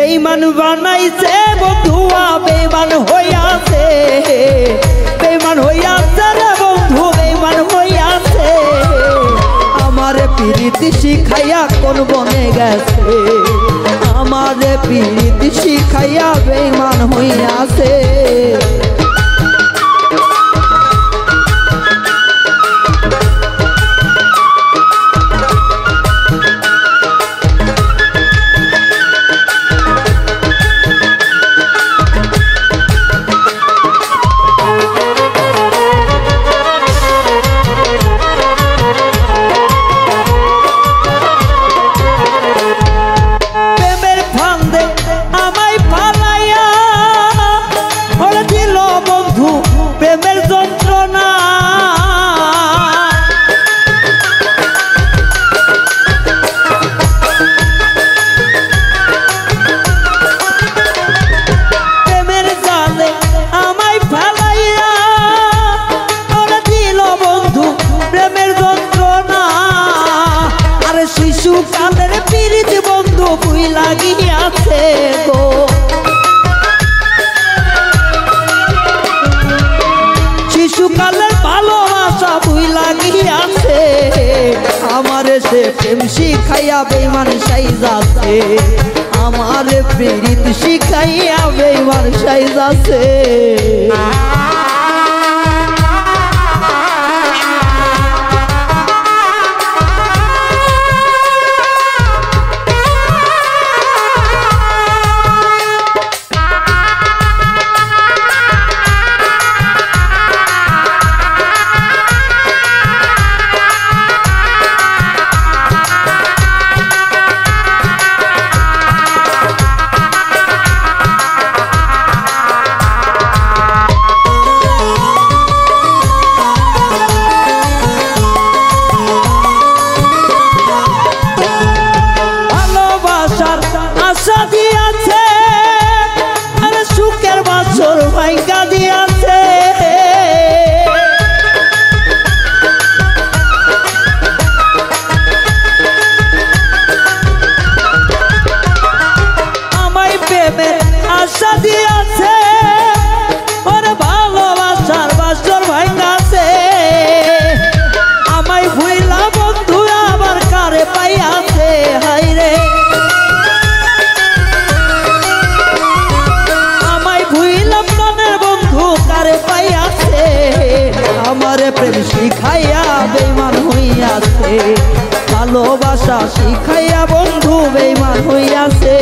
বেঈমান বানাইছে বন্ধুয়া বেঈমান হইয়াছে বেঈমান হইয়াছে রে বন্ধু বেঈমান হইয়াছে আমারে প্রীতি শিখাইয়া কোন বনে গেছে আমারে প্রীতি শিখাইয়া বেঈমান হইয়াছে শিশুকালের পীড়িত বন্ধু বুই লাগিয়াছে গো শিশুকালের ভালোবাসা বুই লাগিয়াছে আমারে সে প্রেম শিখাইয়া বেঈমান সাইজাছে আমারে পীড়িত শিখাইয়া বেঈমান সাইজাছে আশা দিয়াছে আরে সুখের বাসর ভাঙ্গা দিয়াছে আমায় প্রেমের আশা দিয়াছে ওরে ভালোবাসার বাসর ভাঙ্গাছে আমায় ভুইলা বন্ধু আবার কারে পাইয়াছে হাইরে আমারে প্রেম শিখাইয়া বেঈমান হইয়াছে ভালোবাসা শিখাইয়া বন্ধু বেঈমান হইয়াছে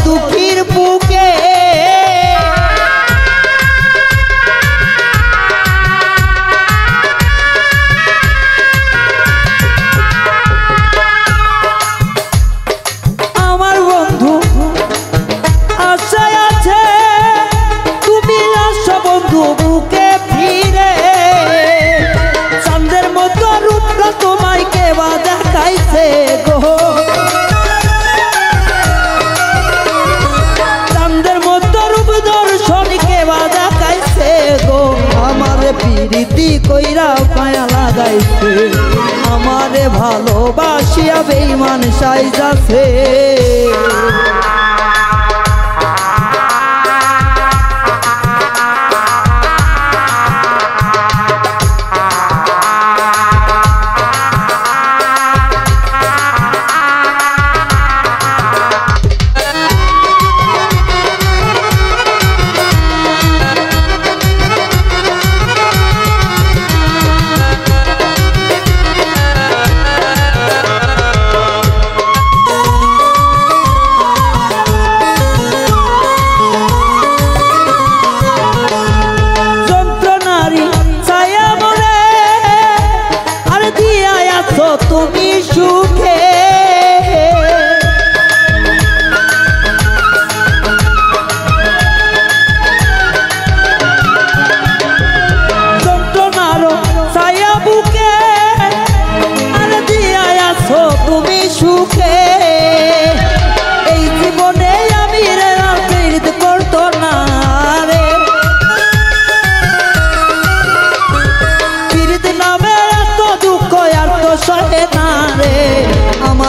দুঃখীর বুকে আমার বন্ধু আশায় আছে তুমি আসো বন্ধু বুকে ফিরে চাঁদের মতো রূপটা তোমায় কেবা দেখাইছে গো প্রীতি কইরা পায়া লাগাইছে আমারে ভালোবাসিয়া বেঈমান সাইজাছে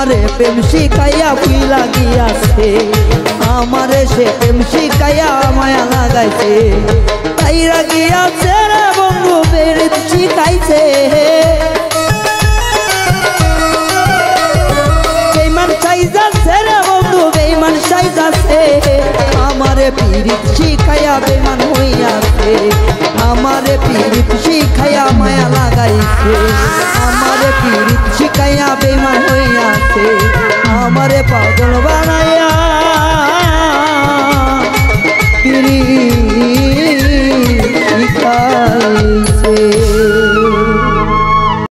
আমারে প্রেম শিখাইয়া ভুইলা গিয়াছে আমারে সে প্রেম শিখাইয়া মায়া লাগাইছে তাইরা গিয়াছে রে বন্ধু বেরিত শিখাইছে বেঈমান সাইজাছে রে বন্ধু বেঈমান সাইজাছে আমারে পীড়িত শিখাইয়া বেঈমান হইয়াছে আমারে পীড়িত শিখাইয়া মায়া লাগাইছে আমারে পীড়িত শিখাইয়া বেঈমান হইয়াছে আমারে পাগল